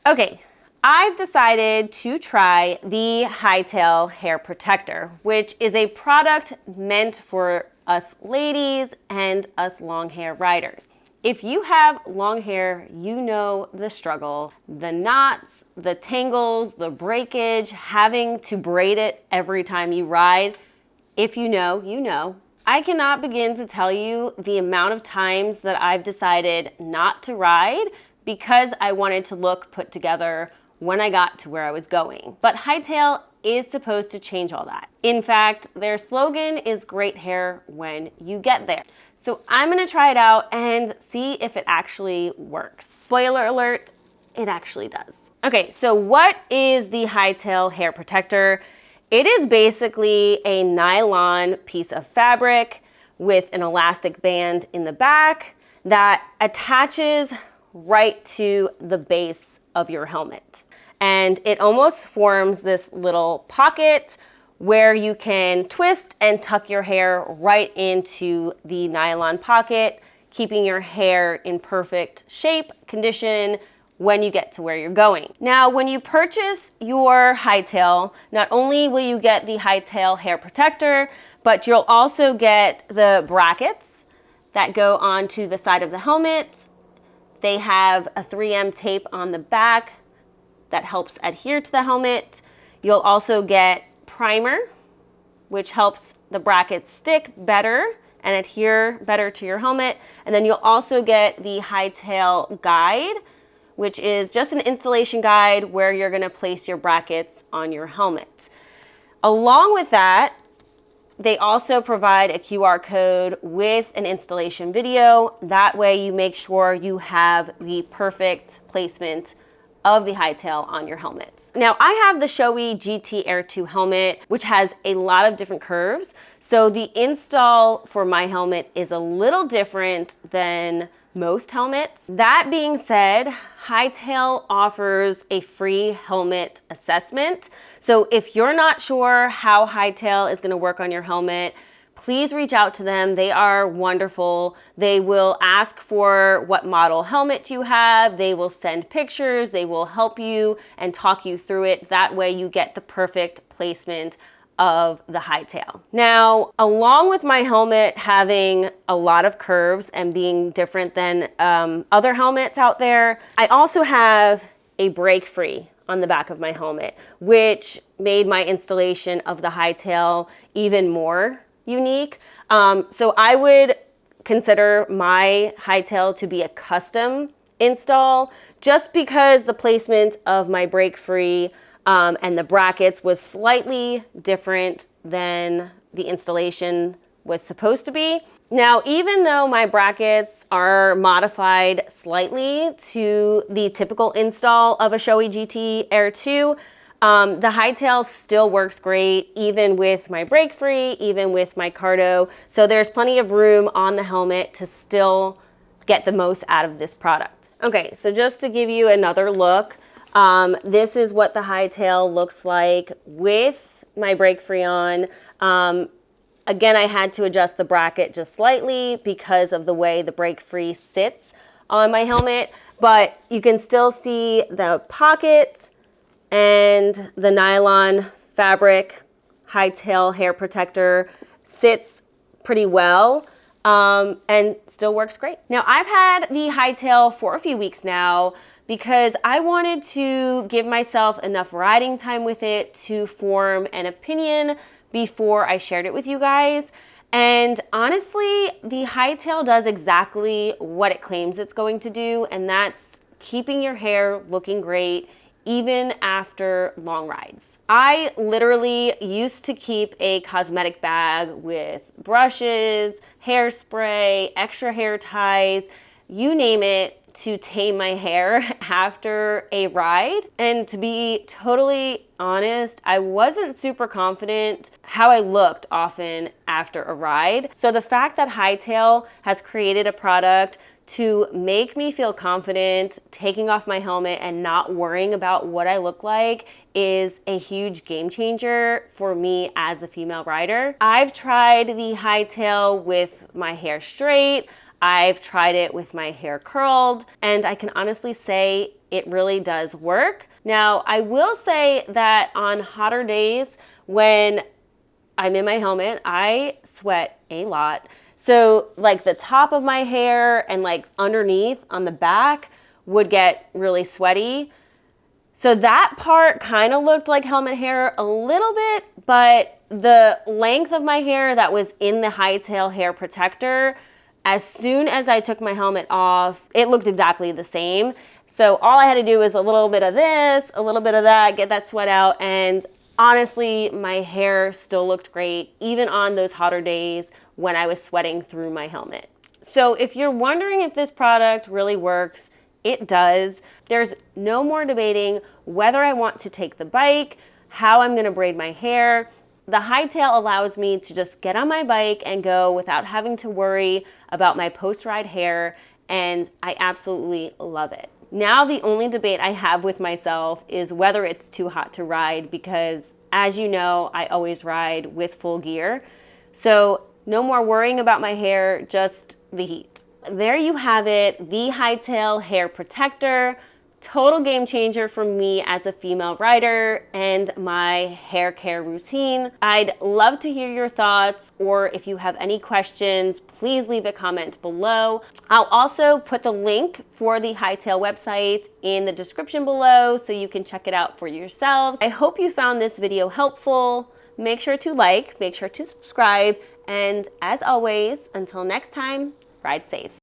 Okay, I've decided to try the Hightail Hair Protector, which is a product meant for us ladies and us long hair riders. If you have long hair, you know the struggle, the knots, the tangles, the breakage, having to braid it every time you ride. If you know, you know. I cannot begin to tell you the amount of times that I've decided not to ride because I wanted to look put together when I got to where I was going. But Hightail is supposed to change all that. In fact, their slogan is great hair when you get there. So I'm gonna try it out and see if it actually works. Spoiler alert, it actually does. Okay, so what is the Hightail Hair Protector? It is basically a nylon piece of fabric with an elastic band in the back that attaches right to the base of your helmet. And it almost forms this little pocket where you can twist and tuck your hair right into the nylon pocket, keeping your hair in perfect shape, condition, when you get to where you're going. Now, when you purchase your Hightail, not only will you get the Hightail Hair Protector, but you'll also get the brackets that go onto the side of the helmet. They have a 3M tape on the back that helps adhere to the helmet. You'll also get primer, which helps the brackets stick better and adhere better to your helmet. And then you'll also get the Hightail guide, which is just an installation guide where you're gonna place your brackets on your helmet. Along with that, they also provide a QR code with an installation video. That way you make sure you have the perfect placement of the Hightail on your helmets. Now, I have the Shoei GT Air 2 helmet, which has a lot of different curves. So the install for my helmet is a little different than most helmets. That being said, Hightail offers a free helmet assessment. So if you're not sure how Hightail is gonna work on your helmet, please reach out to them. They are wonderful. They will ask for what model helmet you have. They will send pictures. They will help you and talk you through it. That way you get the perfect placement of the Hightail. Now, along with my helmet having a lot of curves and being different than other helmets out there, I also have a break-free on the back of my helmet, which made my installation of the Hightail even more unique. So I would consider my Hightail to be a custom install just because the placement of my break-free and the brackets was slightly different than the installation was supposed to be. Now, even though my brackets are modified slightly to the typical install of a Shoei GT Air 2, the Hightail still works great, even with my break-free, even with my Cardo. So there's plenty of room on the helmet to still get the most out of this product. Okay, so just to give you another look, this is what the Hightail looks like with my break-free on. Again, I had to adjust the bracket just slightly because of the way the break-free sits on my helmet, but you can still see the pocket and the nylon fabric Hightail Hair Protector sits pretty well and still works great. Now, I've had the Hightail for a few weeks now because I wanted to give myself enough riding time with it to form an opinion before I shared it with you guys. And honestly, the Hightail does exactly what it claims it's going to do, and that's keeping your hair looking great even after long rides. I literally used to keep a cosmetic bag with brushes, hairspray, extra hair ties, you name it, to tame my hair after a ride. And to be totally honest, I wasn't super confident how I looked often after a ride. So the fact that Hightail has created a product to make me feel confident taking off my helmet and not worrying about what I look like is a huge game changer for me as a female rider. I've tried the Hightail with my hair straight. I've tried it with my hair curled, and I can honestly say it really does work. Now, I will say that on hotter days when I'm in my helmet, I sweat a lot. So like the top of my hair and like underneath on the back would get really sweaty. So that part kind of looked like helmet hair a little bit, but the length of my hair that was in the Hightail Hair Protector, as soon as I took my helmet off, it looked exactly the same. So all I had to do was a little bit of this, a little bit of that, get that sweat out, and honestly, my hair still looked great, even on those hotter days when I was sweating through my helmet. So if you're wondering if this product really works, it does. There's no more debating whether I want to take the bike, how I'm gonna braid my hair. The Hightail allows me to just get on my bike and go without having to worry about my post-ride hair, and I absolutely love it. Now the only debate I have with myself is whether it's too hot to ride, because as you know, I always ride with full gear. So no more worrying about my hair, just the heat. There you have it, the Hightail Hair Protector. Total game changer for me as a female rider and my hair care routine. I'd love to hear your thoughts, or if you have any questions, please leave a comment below. I'll also put the link for the Hightail website in the description below so you can check it out for yourselves. I hope you found this video helpful. Make sure to like, make sure to subscribe, and as always, until next time, ride safe.